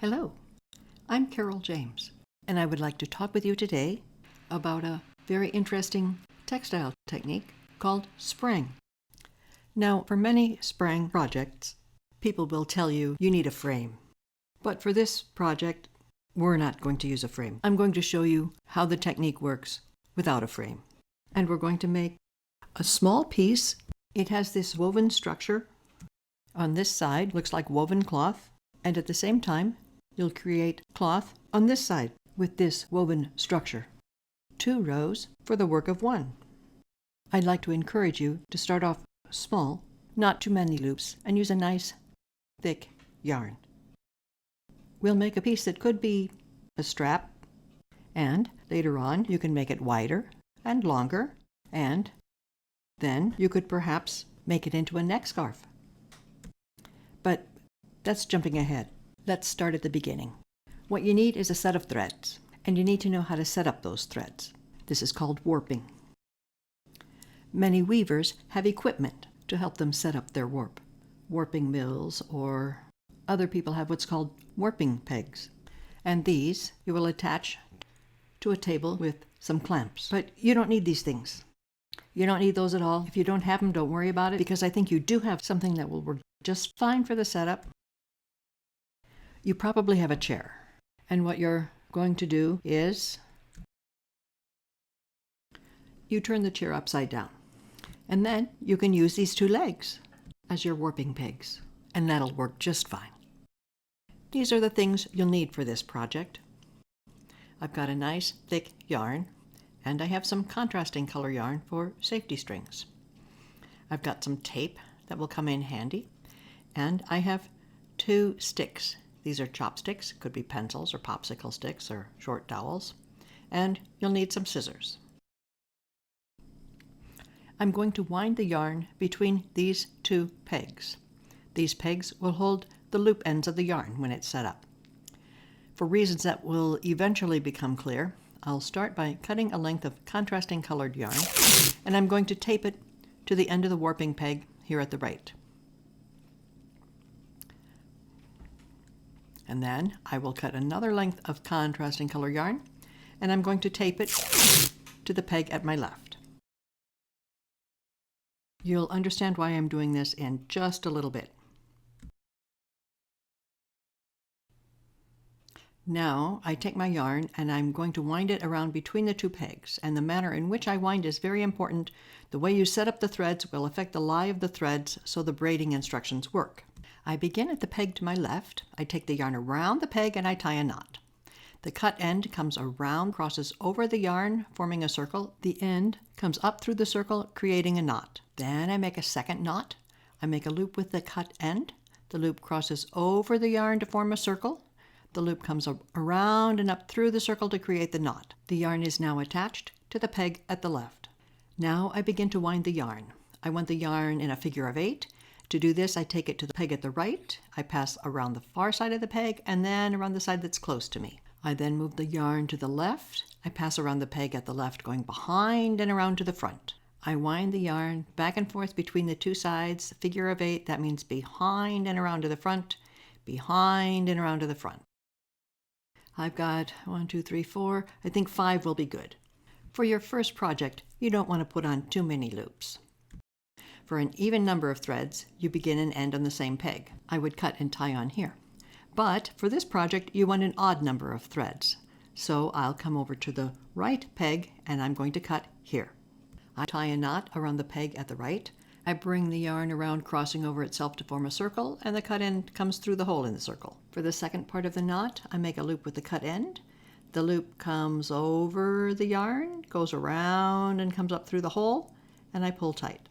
Hello, I'm Carol James, and I would like to talk with you today about a very interesting textile technique called spraying. Now, for many spraying projects, people will tell you you need a frame. But for this project, we're not going to use a frame. I'm going to show you how the technique works without a frame. And we're going to make a small piece. It has this woven structure. On this side, looks like woven cloth, and at the same time, you'll create cloth on this side with this woven structure. 2 rows for the work of 1. I'd like to encourage you to start off small, not too many loops, and use a nice, thick yarn. We'll make a piece that could be a strap, and later on you can make it wider and longer, and then you could perhaps make it into a neck scarf. But that's jumping ahead. Let's start at the beginning. What you need is a set of threads, and you need to know how to set up those threads. This is called warping. Many weavers have equipment to help them set up their warp. Warping mills, or other people have what's called warping pegs. And these you will attach to a table with some clamps. But you don't need these things. You don't need those at all. If you don't have them, don't worry about it, because I think you do have something that will work just fine for the setup. You probably have a chair, and what you're going to do is you turn the chair upside down, and then you can use these 2 legs as your warping pegs, and that'll work just fine. These are the things you'll need for this project. I've got a nice thick yarn, and I have some contrasting color yarn for safety strings. I've got some tape that will come in handy, and I have 2 sticks. These are chopsticks, could be pencils or popsicle sticks or short dowels, and you'll need some scissors. I'm going to wind the yarn between these 2 pegs. These pegs will hold the loop ends of the yarn when it's set up. For reasons that will eventually become clear, I'll start by cutting a length of contrasting colored yarn, and I'm going to tape it to the end of the warping peg here at the right. And then I will cut another length of contrasting color yarn, and I'm going to tape it to the peg at my left. You'll understand why I'm doing this in just a little bit. Now I take my yarn and I'm going to wind it around between the 2 pegs, and the manner in which I wind is very important. The way you set up the threads will affect the lie of the threads, so the braiding instructions work. I begin at the peg to my left. I take the yarn around the peg and I tie a knot. The cut end comes around, crosses over the yarn, forming a circle. The end comes up through the circle, creating a knot. Then I make a second knot. I make a loop with the cut end. The loop crosses over the yarn to form a circle. The loop comes around and up through the circle to create the knot. The yarn is now attached to the peg at the left. Now I begin to wind the yarn. I want the yarn in a figure of 8. To do this, I take it to the peg at the right, I pass around the far side of the peg, and then around the side that's close to me. I then move the yarn to the left, I pass around the peg at the left, going behind and around to the front. I wind the yarn back and forth between the 2 sides, figure of 8, that means behind and around to the front, behind and around to the front. I've got 1, 2, 3, 4, I think 5 will be good. For your first project, you don't want to put on too many loops. For an even number of threads, you begin and end on the same peg. I would cut and tie on here. But for this project, you want an odd number of threads. So I'll come over to the right peg and I'm going to cut here. I tie a knot around the peg at the right. I bring the yarn around, crossing over itself to form a circle, and the cut end comes through the hole in the circle. For the second part of the knot, I make a loop with the cut end. The loop comes over the yarn, goes around and comes up through the hole, and I pull tight.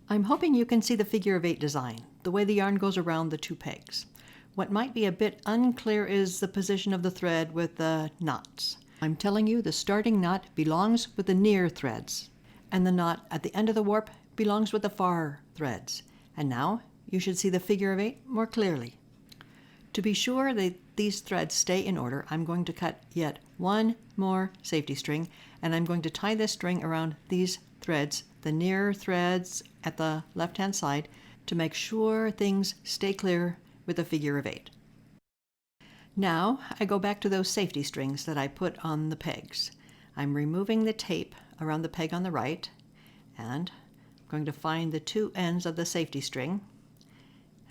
I'm hoping you can see the figure of 8 design, the way the yarn goes around the 2 pegs. What might be a bit unclear is the position of the thread with the knots. I'm telling you the starting knot belongs with the near threads, and the knot at the end of the warp belongs with the far threads. And now you should see the figure of 8 more clearly. To be sure that these threads stay in order, I'm going to cut yet 1 more safety string, and I'm going to tie this string around these threads, the near threads at the left-hand side, to make sure things stay clear with a figure of 8. Now I go back to those safety strings that I put on the pegs. I'm removing the tape around the peg on the right, and I'm going to find the two ends of the safety string,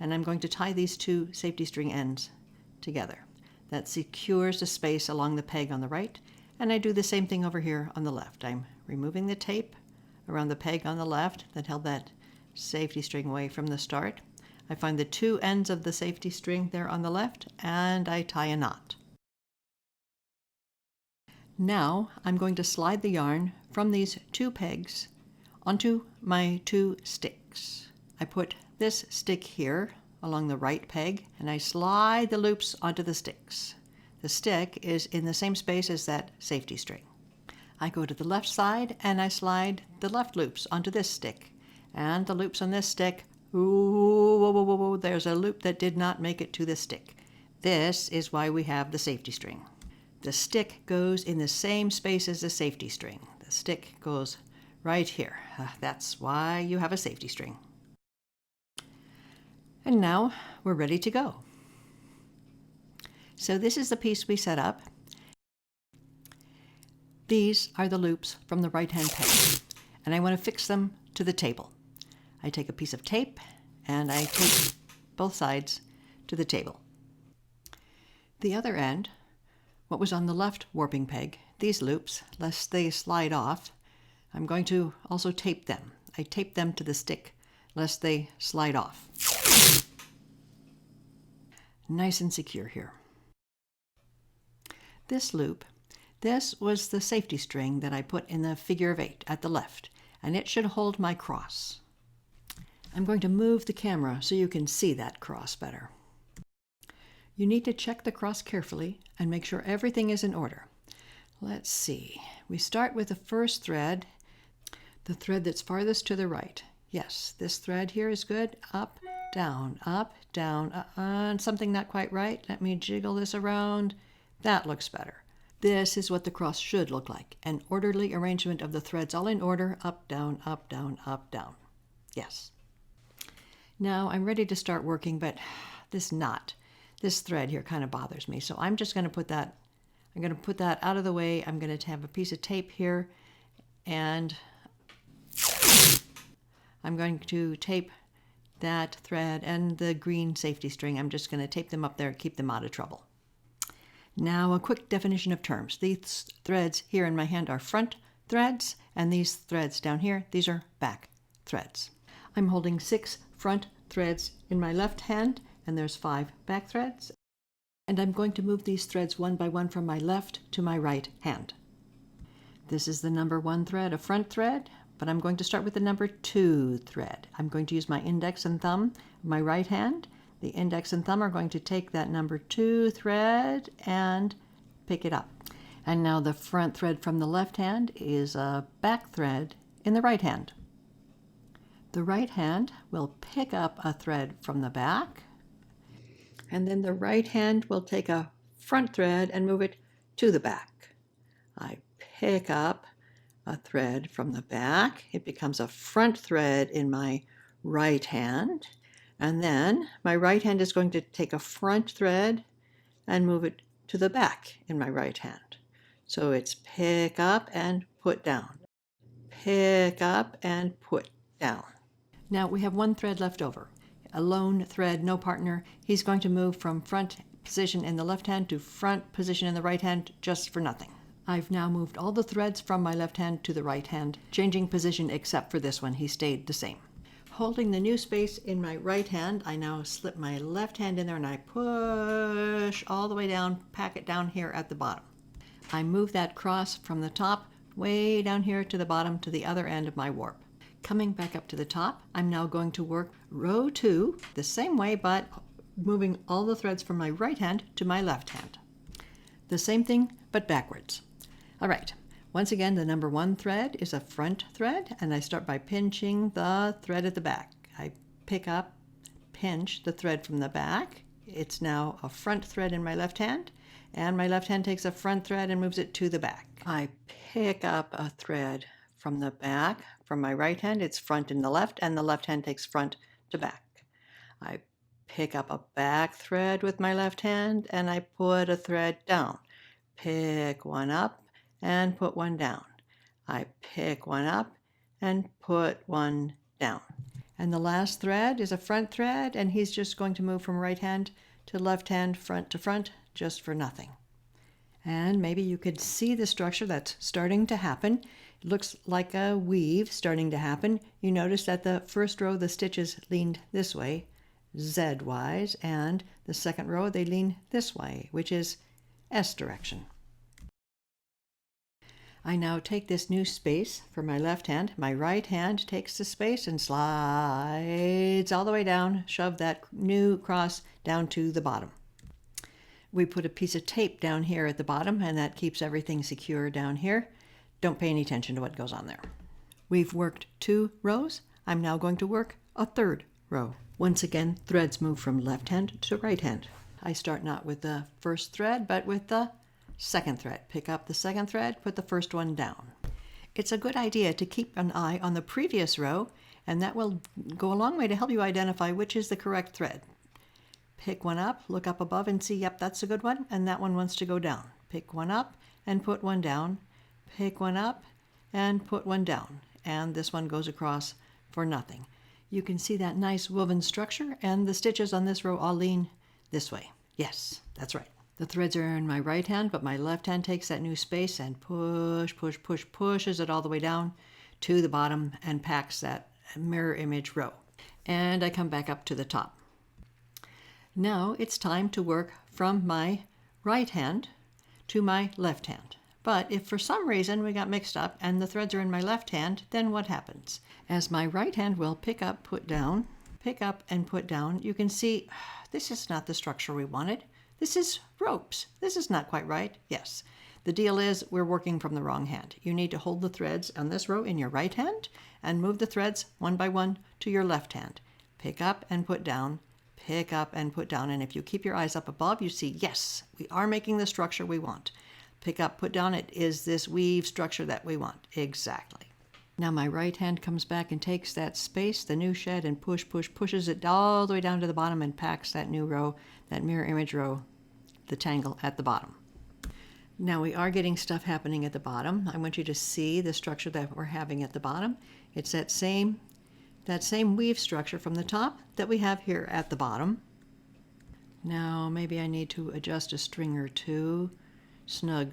and I'm going to tie these two safety string ends together. That secures the space along the peg on the right, and I do the same thing over here on the left. I'm removing the tape around the peg on the left that held that safety string away from the start. I find the two ends of the safety string there on the left, and I tie a knot. Now I'm going to slide the yarn from these two pegs onto my two sticks. I put this stick here along the right peg, and I slide the loops onto the sticks. The stick is in the same space as that safety string. I go to the left side and I slide the left loops onto this stick, and the loops on this stick, ooh, there's a loop that did not make it to the stick. This is why we have the safety string. The stick goes in the same space as the safety string. The stick goes right here. That's why you have a safety string. And now we're ready to go. So this is the piece we set up. These are the loops from the right-hand peg, and I want to fix them to the table. I take a piece of tape and I tape both sides to the table. The other end, what was on the left warping peg, these loops, lest they slide off, I'm going to also tape them. I tape them to the stick lest they slide off. Nice and secure here. This loop, this was the safety string that I put in the figure of 8 at the left, and it should hold my cross. I'm going to move the camera so you can see that cross better. You need to check the cross carefully and make sure everything is in order. Let's see. We start with the first thread, the thread that's farthest to the right. Yes, this thread here is good. Up, down, and something not quite right. Let me jiggle this around. That looks better. This is what the cross should look like. An orderly arrangement of the threads all in order. Up, down, up, down, up, down. Yes. Now I'm ready to start working, but this knot, this thread here kind of bothers me. So I'm just going to put that, out of the way. I'm going to have a piece of tape here, and I'm going to tape that thread and the green safety string. I'm just going to tape them up there, keep them out of trouble. Now a quick definition of terms. These threads here in my hand are front threads, and these threads down here, these are back threads. I'm holding 6 front threads in my left hand, and there's 5 back threads. And I'm going to move these threads one by one from my left to my right hand. This is the number 1 thread, a front thread, but I'm going to start with the number 2 thread. I'm going to use my index and thumb, my right hand. The index and thumb are going to take that number 2 thread and pick it up. And now the front thread from the left hand is a back thread in the right hand. The right hand will pick up a thread from the back, and then the right hand will take a front thread and move it to the back. I pick up a thread from the back. It becomes a front thread in my right hand, and then my right hand is going to take a front thread and move it to the back in my right hand. So it's pick up and put down, pick up and put down. Now we have 1 thread left over, a lone thread, no partner. He's going to move from front position in the left hand to front position in the right hand just for nothing. I've now moved all the threads from my left hand to the right hand, changing position except for this one. He stayed the same. Holding the new space in my right hand, I now slip my left hand in there and I push all the way down, pack it down here at the bottom. I move that cross from the top way down here to the bottom to the other end of my warp. Coming back up to the top, I'm now going to work row 2 the same way, but moving all the threads from my right hand to my left hand. The same thing, but backwards. All right, once again, the number 1 thread is a front thread, and I start by pinching the thread at the back. I pick up, pinch the thread from the back. It's now a front thread in my left hand, and my left hand takes a front thread and moves it to the back. I pick up a thread from the back. From my right hand, it's front in the left, and the left hand takes front to back. I pick up a back thread with my left hand, and I put a thread down. Pick one up and put one down. I pick one up and put one down. And the last thread is a front thread, and he's just going to move from right hand to left hand, front to front, just for nothing. And maybe you could see the structure that's starting to happen. It looks like a weave starting to happen. You notice that the first row, the stitches leaned this way, Z-wise, and the second row, they lean this way, which is S direction. I now take this new space for my left hand. My right hand takes the space and slides all the way down, shove that new cross down to the bottom. We put a piece of tape down here at the bottom, and that keeps everything secure down here. Don't pay any attention to what goes on there. We've worked 2 rows. I'm now going to work a 3rd row. Once again, threads move from left hand to right hand. I start not with the first thread, but with the second thread. Pick up the second thread, put the first one down. It's a good idea to keep an eye on the previous row, and that will go a long way to help you identify which is the correct thread. Pick one up, look up above and see, yep, that's a good one, and that one wants to go down. Pick one up and put one down. Pick one up and put one down. And this one goes across for nothing. You can see that nice woven structure, and the stitches on this row all lean this way. Yes, that's right. The threads are in my right hand, but my left hand takes that new space and pushes it all the way down to the bottom and packs that mirror image row. And I come back up to the top. Now it's time to work from my right hand to my left hand. But if for some reason we got mixed up and the threads are in my left hand, then what happens? As my right hand will pick up, put down, pick up and put down, you can see this is not the structure we wanted. This is ropes. This is not quite right. Yes. The deal is we're working from the wrong hand. You need to hold the threads on this row in your right hand and move the threads one by one to your left hand. Pick up and put down, pick up and put down. And if you keep your eyes up above, you see, yes, we are making the structure we want. Pick up, put down, it is this weave structure that we want. Exactly. Now my right hand comes back and takes that space, the new shed, and pushes it all the way down to the bottom and packs that new row, that mirror image row, the tangle at the bottom. Now we are getting stuff happening at the bottom. I want you to see the structure that we're having at the bottom. It's that same weave structure from the top that we have here at the bottom. Now maybe I need to adjust a string or two. Snug,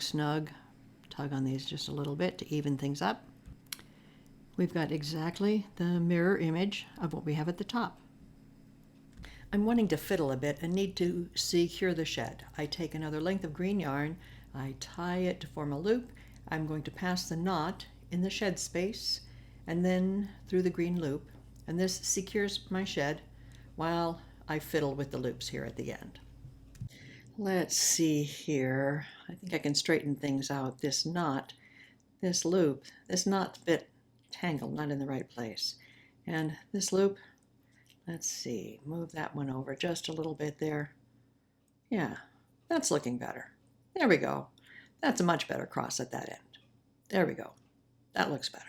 tug on these just a little bit to even things up. We've got exactly the mirror image of what we have at the top. I'm wanting to fiddle a bit and need to secure the shed. I take another length of green yarn, I tie it to form a loop. I'm going to pass the knot in the shed space and then through the green loop, and this secures my shed while I fiddle with the loops here at the end. Let's see here. I think I can straighten things out. This knot, this loop, this knot's a bit tangled, not in the right place. And this loop, let's see, move that one over just a little bit there. Yeah, that's looking better. There we go. That's a much better cross at that end. There we go. That looks better.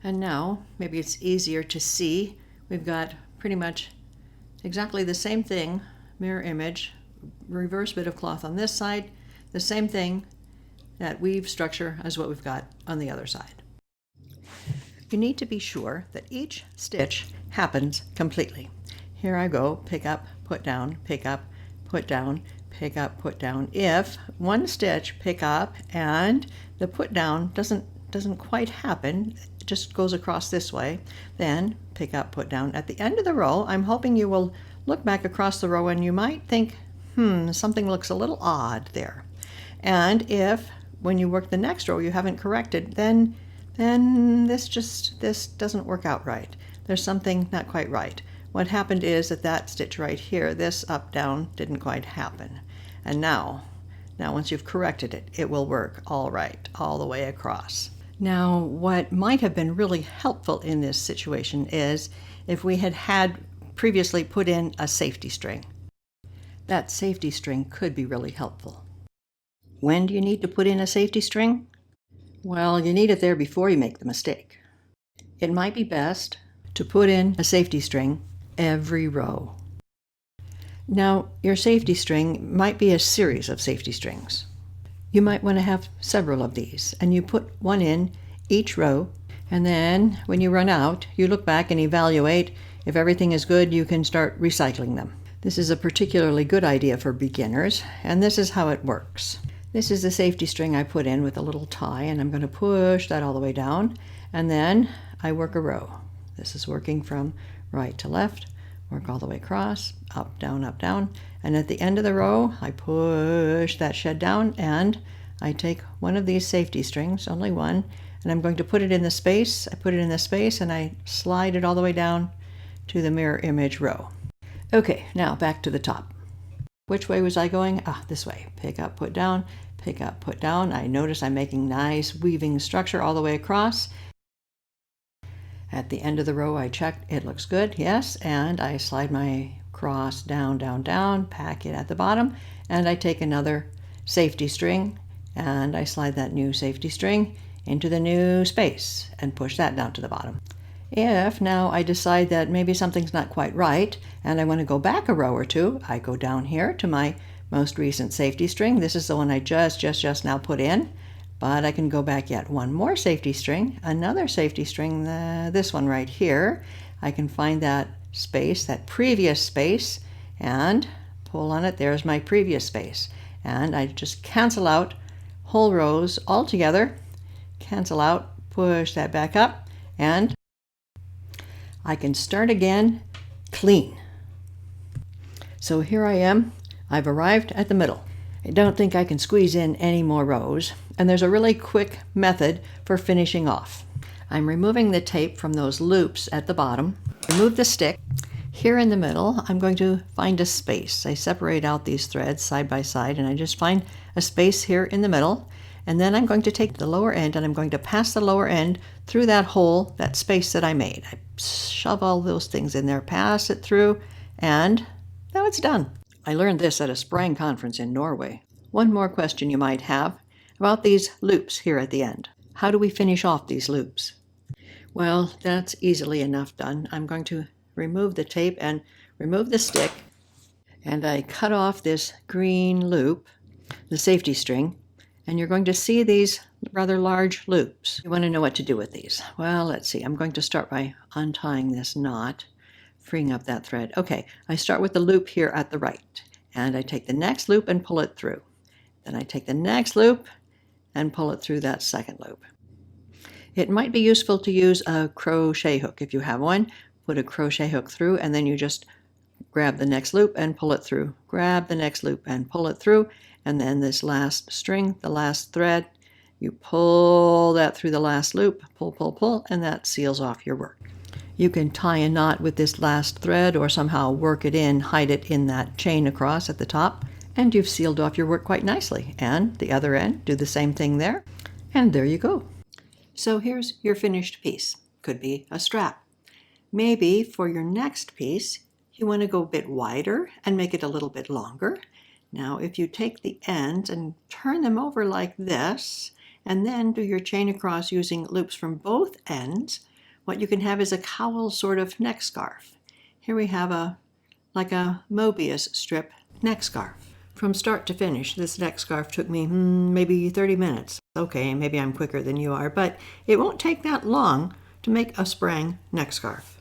And now, maybe it's easier to see, we've got pretty much exactly the same thing, mirror image, reverse bit of cloth on this side, the same thing, that weave structure as what we've got on the other side. You need to be sure that each stitch happens completely. Here I go, pick up, put down, pick up, put down, pick up, put down. If one stitch pick up and the put down doesn't quite happen, it just goes across this way, then pick up, put down. At the end of the row, I'm hoping you will look back across the row and you might think, something looks a little odd there. And if when you work the next row you haven't corrected, then this doesn't work out right. There's something not quite right. What happened is that stitch right here, this up down didn't quite happen. And now once you've corrected it, it will work all right all the way across. Now what might have been really helpful in this situation is if we had previously put in a safety string. That safety string could be really helpful. When do you need to put in a safety string? Well, you need it there before you make the mistake. It might be best to put in a safety string every row. Now, your safety string might be a series of safety strings. You might want to have several of these, and you put one in each row, and then when you run out, you look back and evaluate. If everything is good, you can start recycling them. This is a particularly good idea for beginners, and this is how it works. This is the safety string I put in with a little tie, and I'm going to push that all the way down, and then I work a row. This is working from right to left, work all the way across, up, down, and at the end of the row, I push that shed down, and I take one of these safety strings, only one, and I'm going to put it in the space. I put it in the space, and I slide it all the way down to the mirror image row. Okay, now back to the top. Which way was I going? This way. Pick up, put down, pick up, put down. I notice I'm making nice weaving structure all the way across. At the end of the row, I check it looks good, yes, and I slide my cross down, pack it at the bottom, and I take another safety string, and I slide that new safety string into the new space and push that down to the bottom. If now I decide that maybe something's not quite right and I want to go back a row or two, I go down here to my most recent safety string. This is the one I just now put in, but I can go back yet one more safety string, another safety string, this one right here. I can find that space, that previous space, and pull on it. There's my previous space. And I just cancel out whole rows all together, cancel out, push that back up, and I can start again clean. So here I am. I've arrived at the middle. I don't think I can squeeze in any more rows, and there's a really quick method for finishing off. I'm removing the tape from those loops at the bottom. Remove the stick. Here in the middle, I'm going to find a space. I separate out these threads side by side, and I just find a space here in the middle. And then I'm going to take the lower end, and I'm going to pass the lower end through that hole, that space that I made. I shove all those things in there, pass it through, and now it's done. I learned this at a sprang conference in Norway. One more question you might have about these loops here at the end. How do we finish off these loops? Well, that's easily enough done. I'm going to remove the tape and remove the stick, and I cut off this green loop, the safety string, and you're going to see these rather large loops. You want to know what to do with these. Well, let's see. I'm going to start by untying this knot, freeing up that thread. Okay, I start with the loop here at the right, and I take the next loop and pull it through. Then I take the next loop and pull it through that second loop. It might be useful to use a crochet hook. If you have one, put a crochet hook through, and then you just grab the next loop and pull it through. Grab the next loop and pull it through, and then this last string, the last thread, you pull that through the last loop, pull, and that seals off your work. You can tie a knot with this last thread or somehow work it in, hide it in that chain across at the top, and you've sealed off your work quite nicely. And the other end, do the same thing there, and there you go. So here's your finished piece. Could be a strap. Maybe for your next piece, you want to go a bit wider and make it a little bit longer. Now, if you take the ends and turn them over like this, and then do your chain across using loops from both ends, what you can have is a cowl sort of neck scarf. Here we have like a Mobius strip neck scarf. From start to finish, this neck scarf took me maybe 30 minutes. Okay, maybe I'm quicker than you are, but it won't take that long to make a sprang neck scarf.